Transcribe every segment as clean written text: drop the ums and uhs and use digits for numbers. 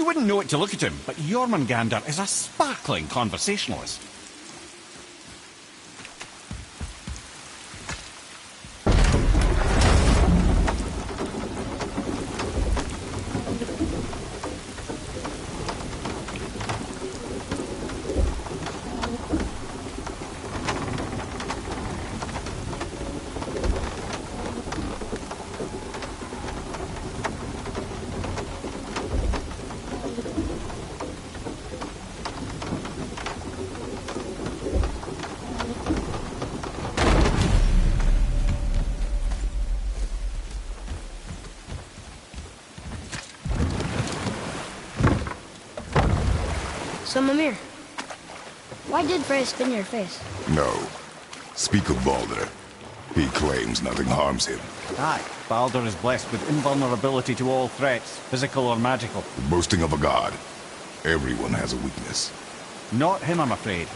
You wouldn't know it to look at him, but Jormungandr is a sparkling conversationalist. So, Mimir, why did Freya spin your face? No. Speak of Baldur. He claims nothing harms him. Aye, Baldur is blessed with invulnerability to all threats, physical or magical. The boasting of a god. Everyone has a weakness. Not him, I'm afraid.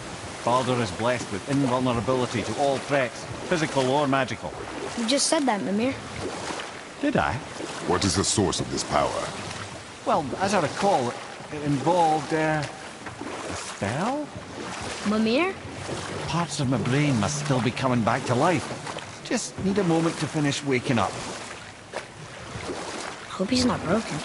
Baldur is blessed with invulnerability to all threats, physical or magical. You just said that, Mimir. Did I? What is the source of this power? Well, as I recall, it involved, a spell? Mimir? Parts of my brain must still be coming back to life. Just need a moment to finish waking up. Hope he's not broken.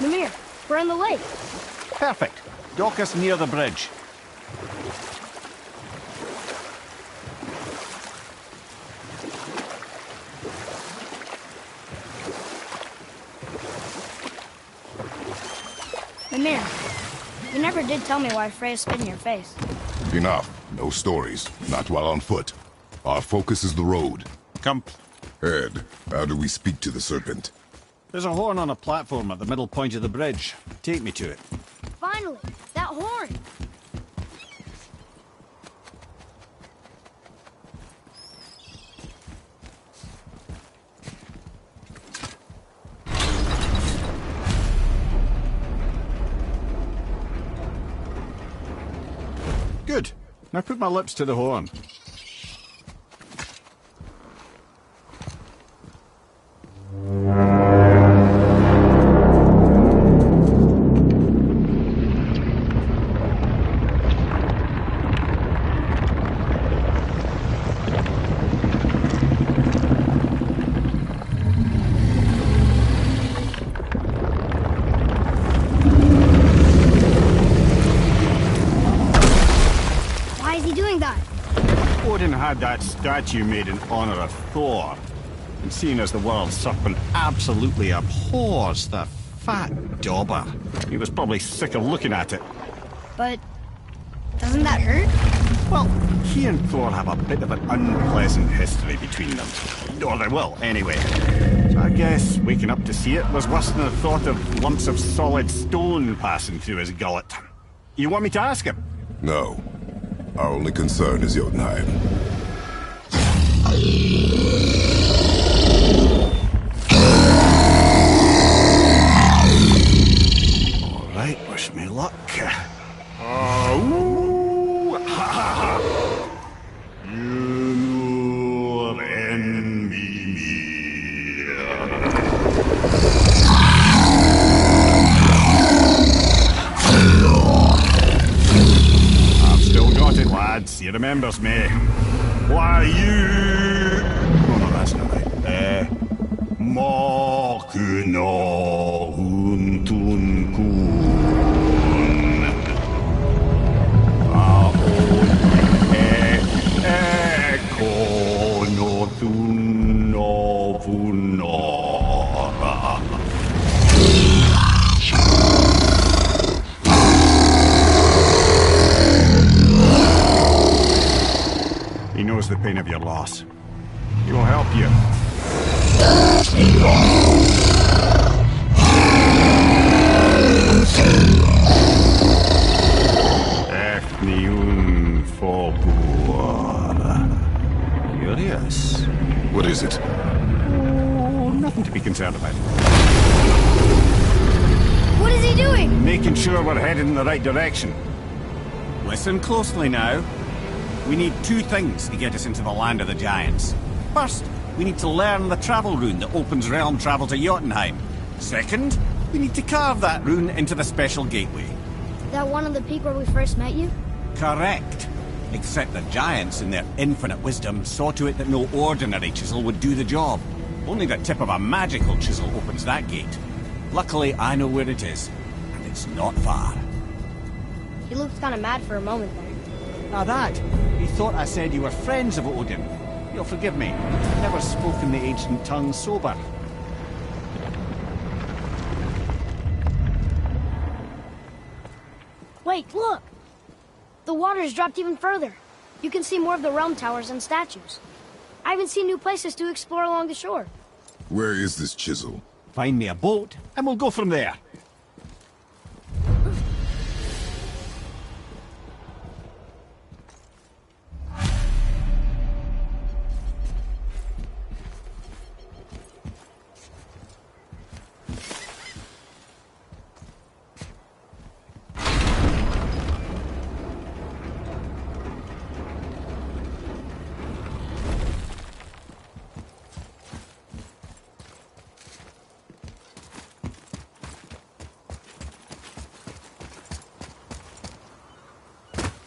Mimir, we're on the lake. Perfect. Dock us near the bridge. Mimir, you never did tell me why Freya spit in your face. Enough. No stories. Not while on foot. Our focus is the road. Come. Ed, how do we speak to the serpent? There's a horn on a platform at the middle point of the bridge. Take me to it. Finally, that horn! Good. Now put my lips to the horn. Why is he doing that? Odin had that statue made in honor of Thor. And seeing as the world serpent absolutely abhors the fat dauber, he was probably sick of looking at it. But doesn't that hurt? Well, he and Thor have a bit of an unpleasant history between them. Or they will, anyway. So I guess waking up to see it was worse than the thought of lumps of solid stone passing through his gullet. You want me to ask him? No. Our only concern is Jotunheim. All right, wish me luck. Ooh, ha, ha, ha. Junior and Mimir. I've still got it, lads. He remembers me. Why, you... Oh, no, that's not right. Makuna huntun kun. Ekonothun novunora. He knows the pain of your loss. He will help you. Efniun Fogur. You're Yes. What is it? Oh, nothing to be concerned about. What is he doing? Making sure we're headed in the right direction. Listen closely now. We need two things to get us into the land of the giants. First, we need to learn the travel rune that opens realm travel to Jotunheim. Second, we need to carve that rune into the special gateway. That one on the peak where we first met you? Correct. Except the giants, in their infinite wisdom, saw to it that no ordinary chisel would do the job. Only the tip of a magical chisel opens that gate. Luckily, I know where it is, and it's not far. He looked kind of mad for a moment there. Now that, he thought I said you were friends of Odin. You'll forgive me. I've never spoken the ancient tongue sober. Wait, look! The water's dropped even further. You can see more of the realm towers and statues. I even see new places to explore along the shore. Where is this chisel? Find me a boat, and we'll go from there.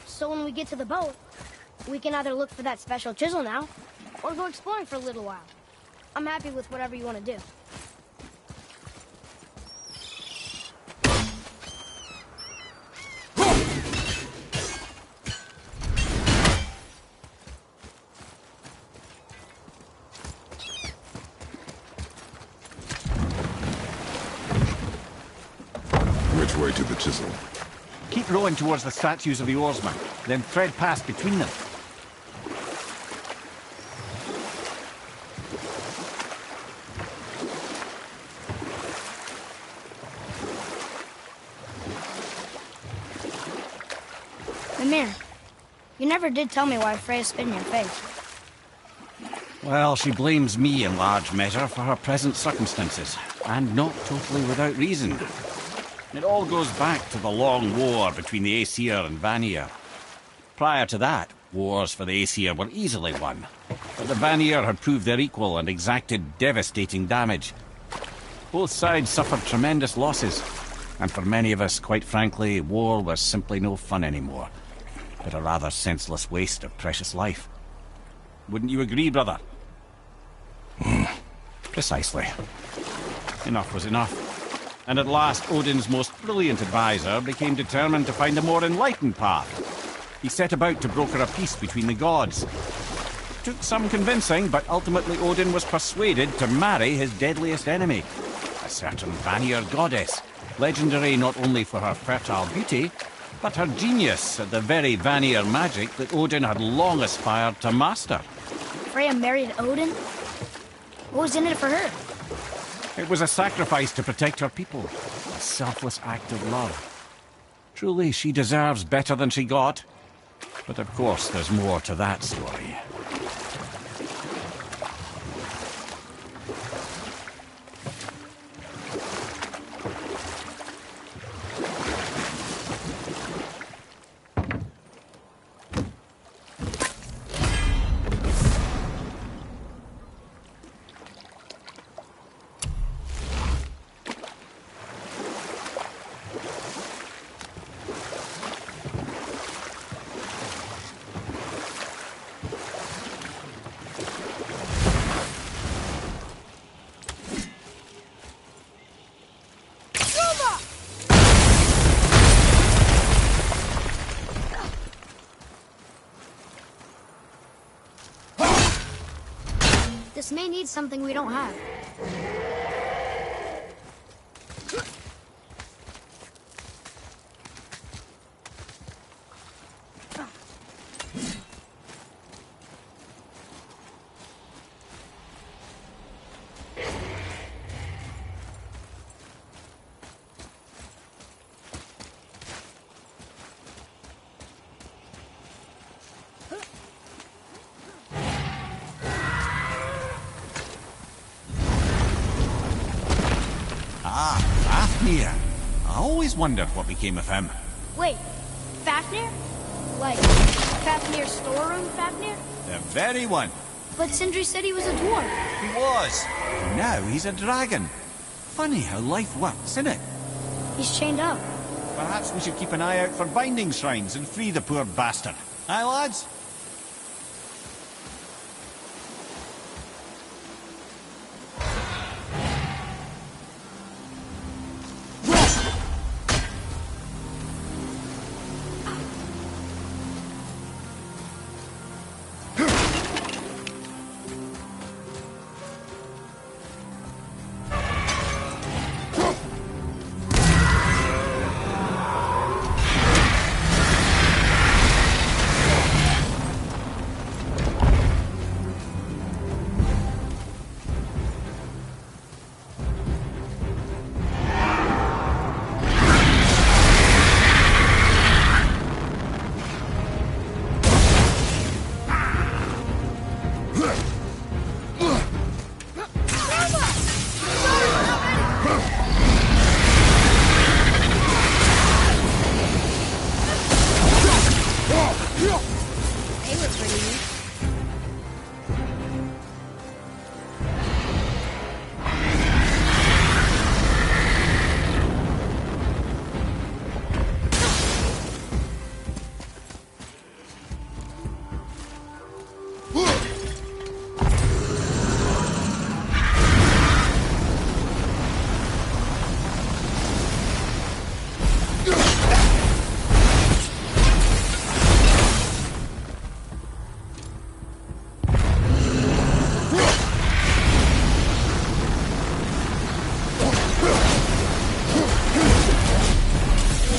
So when we get to the boat, we can either look for that special chisel now, or go exploring for a little while. I'm happy with whatever you want to do. Which way to the chisel? Keep rowing towards the statues of the oarsmen, then thread past between them. Mimir, you never did tell me why Freya spit in your face. Well, she blames me in large measure for her present circumstances, and not totally without reason. It all goes back to the long war between the Aesir and Vanir. Prior to that, wars for the Aesir were easily won, but the Vanir had proved their equal and exacted devastating damage. Both sides suffered tremendous losses, and for many of us, quite frankly, war was simply no fun anymore, but a rather senseless waste of precious life. Wouldn't you agree, brother? Precisely. Enough was enough. And at last, Odin's most brilliant advisor became determined to find a more enlightened path. He set about to broker a peace between the gods. Took some convincing, but ultimately Odin was persuaded to marry his deadliest enemy, a certain Vanir goddess, legendary not only for her fertile beauty, but her genius at the very Vanir magic that Odin had long aspired to master. Freya married Odin? What was in it for her? It was a sacrifice to protect her people, a selfless act of love. Truly, she deserves better than she got. But of course, there's more to that story. This may need something we don't have. Ah, Fafnir. I always wondered what became of him. Wait, Fafnir? Like, Fafnir's storeroom Fafnir? The very one. But Sindri said he was a dwarf. He was. Now he's a dragon. Funny how life works, isn't it? He's chained up. Perhaps we should keep an eye out for binding shrines and free the poor bastard. Aye, lads? They were pretty neat.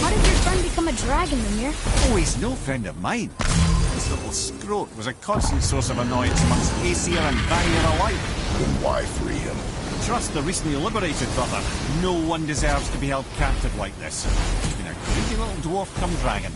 How did your friend become a dragon, Mimir? Oh, he's no friend of mine. This little scrote was a constant source of annoyance amongst Aesir and Vanir alike. Then why free him? Trust the recently liberated brother. No one deserves to be held captive like this. He's been a greedy little dwarf come dragon.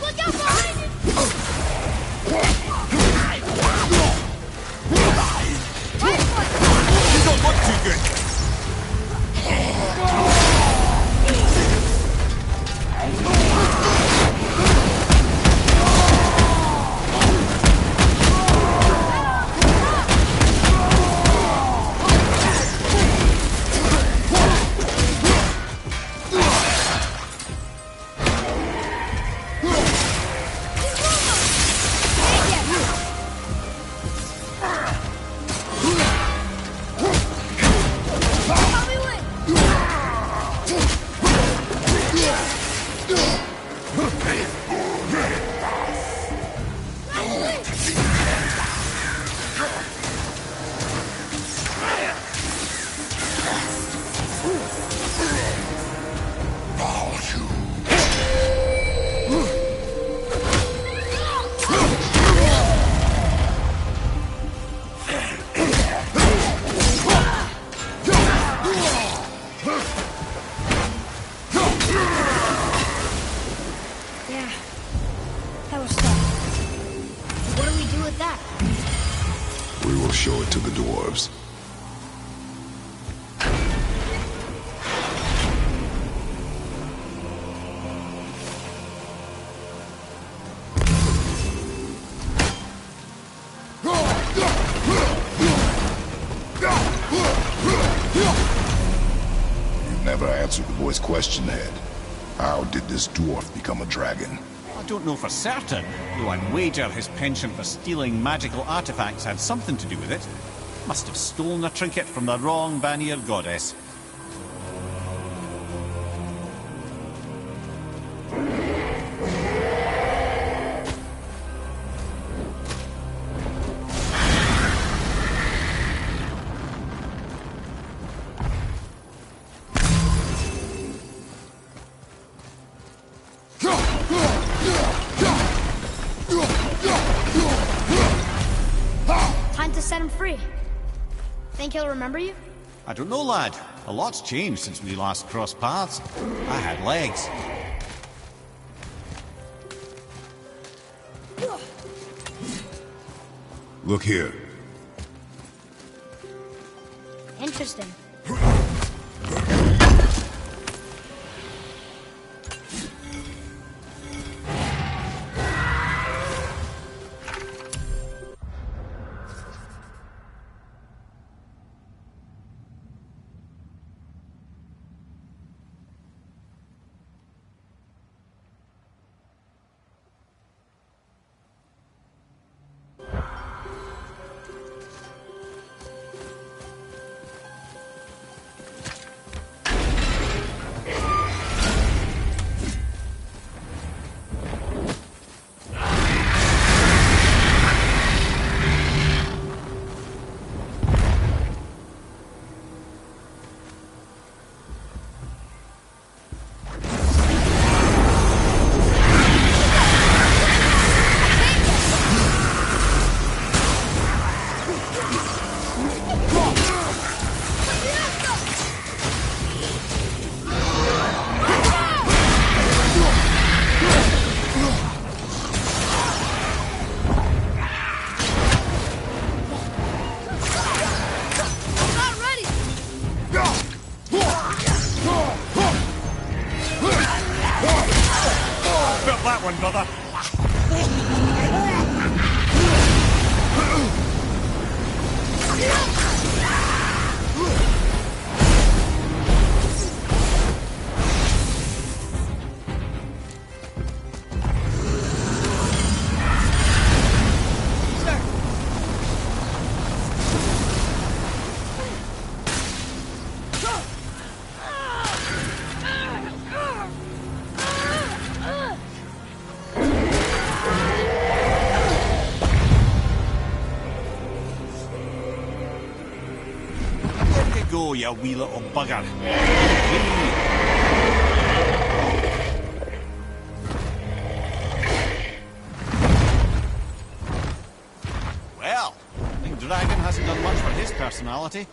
Look out, show it to the dwarves. You never answered the boy's question, Head. How did this dwarf become a dragon? I don't know for certain, though I'd wager his penchant for stealing magical artifacts had something to do with it. Must have stolen a trinket from the wrong Vanir goddess. Time to set him free. Think he'll remember you? I don't know, lad. A lot's changed since we last crossed paths. I had legs. Look here. Interesting. That one, brother. Go, you wee little bugger. Well, I think Dragon hasn't done much for his personality.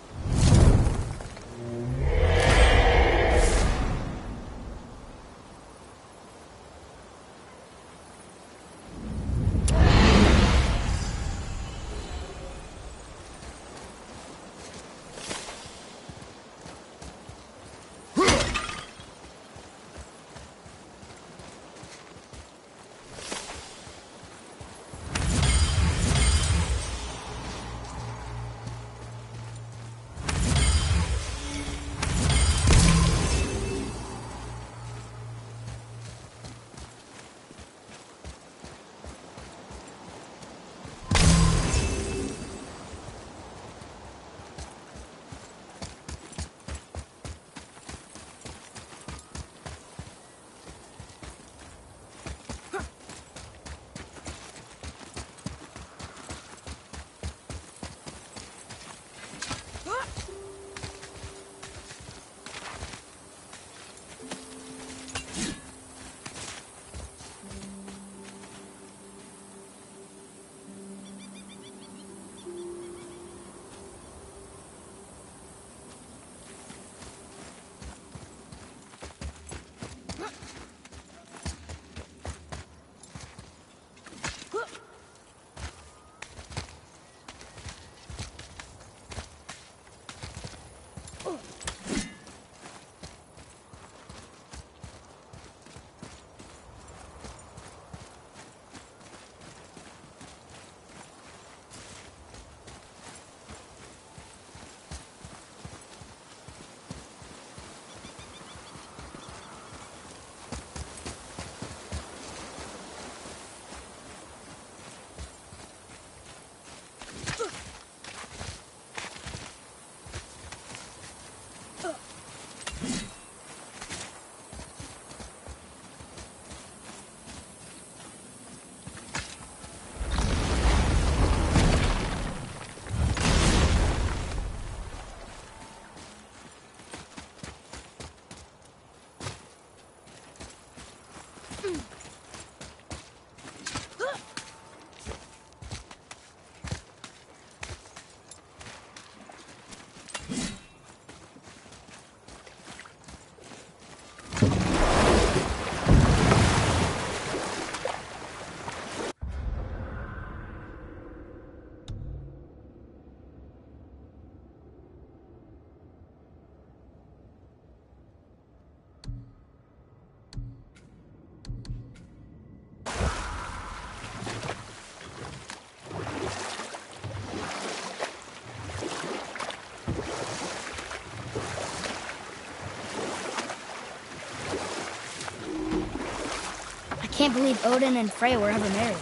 I can't believe Odin and Freya were ever married.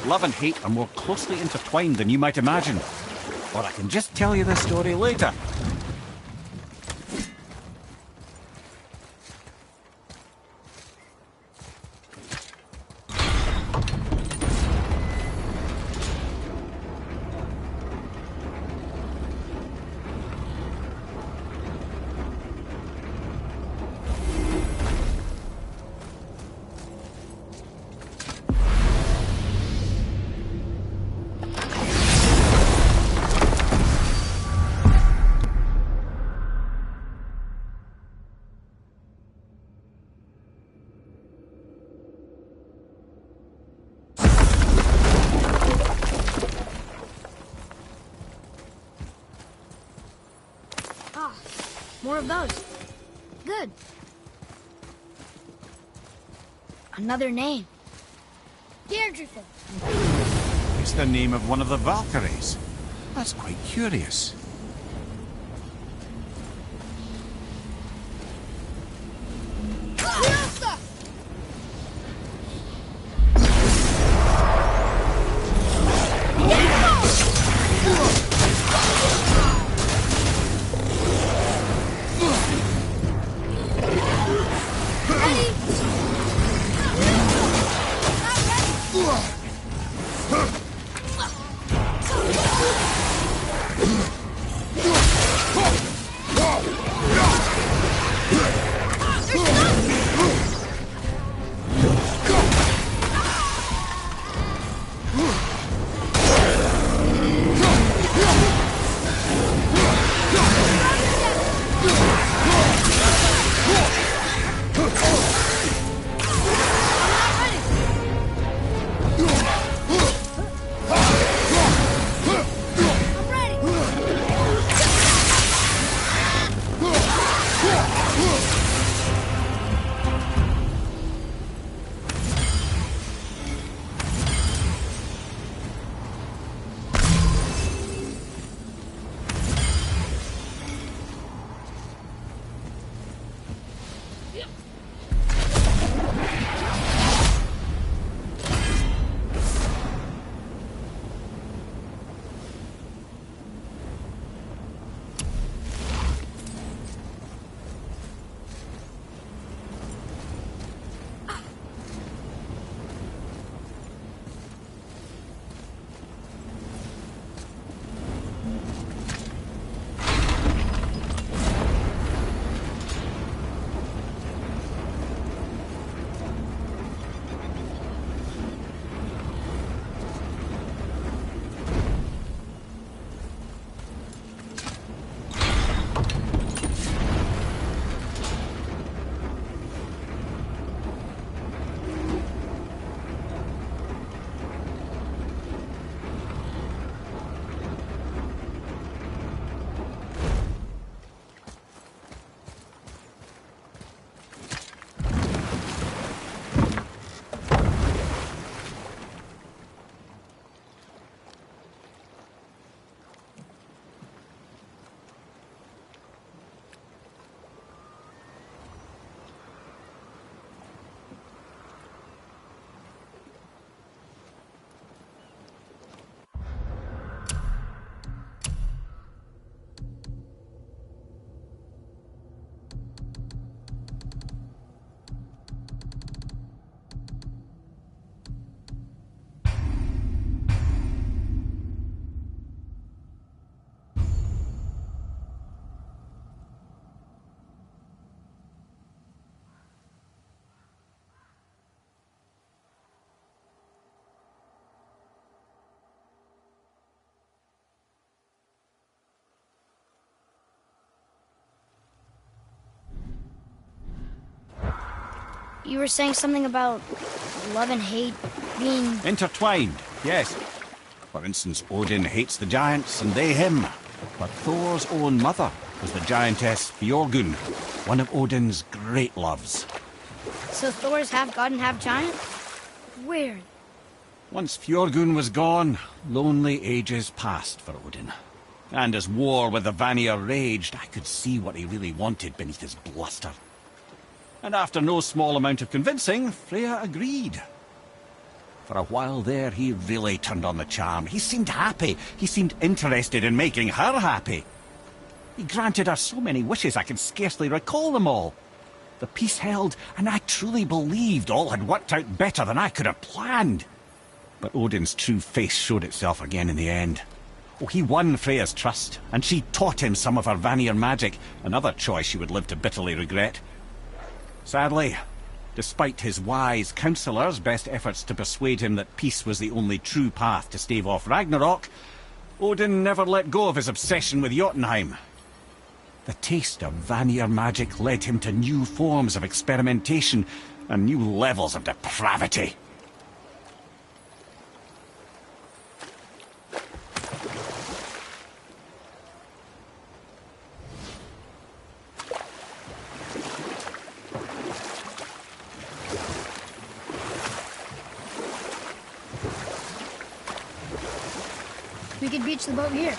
Love and hate are more closely intertwined than you might imagine. Or I can just tell you the story later. Ah, more of those. Good. Another name. Deirdrefin. It's the name of one of the Valkyries. That's quite curious. You were saying something about love and hate being... Intertwined, yes. For instance, Odin hates the giants and they him. But Thor's own mother was the giantess Fjorgun, one of Odin's great loves. So Thor's half god and half giant? Weird. Once Fjorgun was gone, lonely ages passed for Odin. And as war with the Vanir raged, I could see what he really wanted beneath his bluster. And after no small amount of convincing, Freya agreed. For a while there, he really turned on the charm. He seemed happy. He seemed interested in making her happy. He granted her so many wishes I can scarcely recall them all. The peace held, and I truly believed all had worked out better than I could have planned. But Odin's true face showed itself again in the end. Oh, he won Freya's trust, and she taught him some of her Vanir magic, another choice she would live to bitterly regret. Sadly, despite his wise counsellors' best efforts to persuade him that peace was the only true path to stave off Ragnarok, Odin never let go of his obsession with Jotunheim. The taste of Vanir magic led him to new forms of experimentation and new levels of depravity. We could beach the boat here.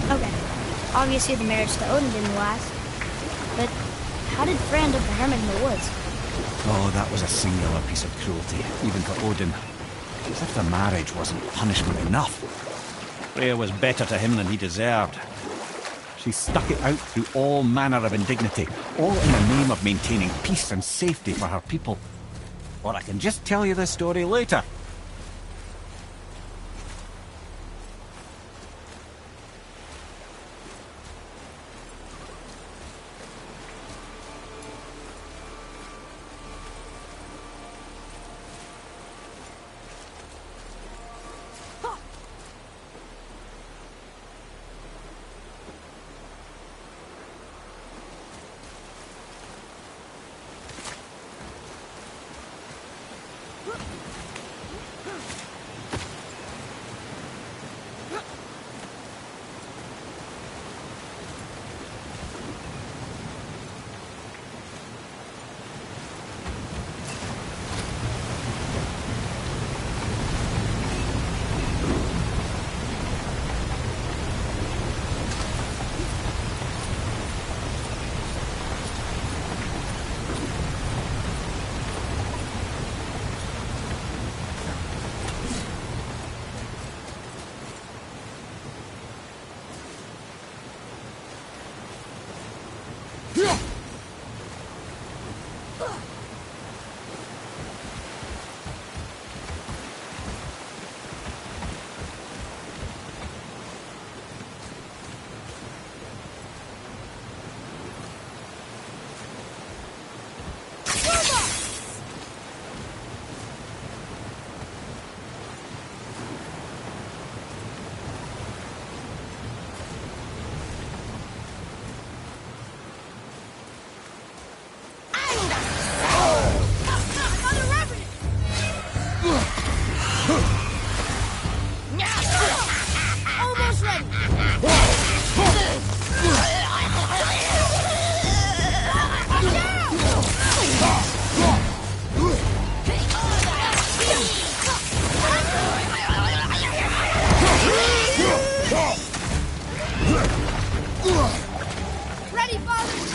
Okay, obviously the marriage to Odin didn't last. But how did Frey end up a hermit in the woods? Oh, that was a singular piece of cruelty, even for Odin. As if the marriage wasn't punishment enough. Freya was better to him than he deserved. She stuck it out through all manner of indignity, all in the name of maintaining peace and safety for her people. Or I can just tell you the story later. Ready, father!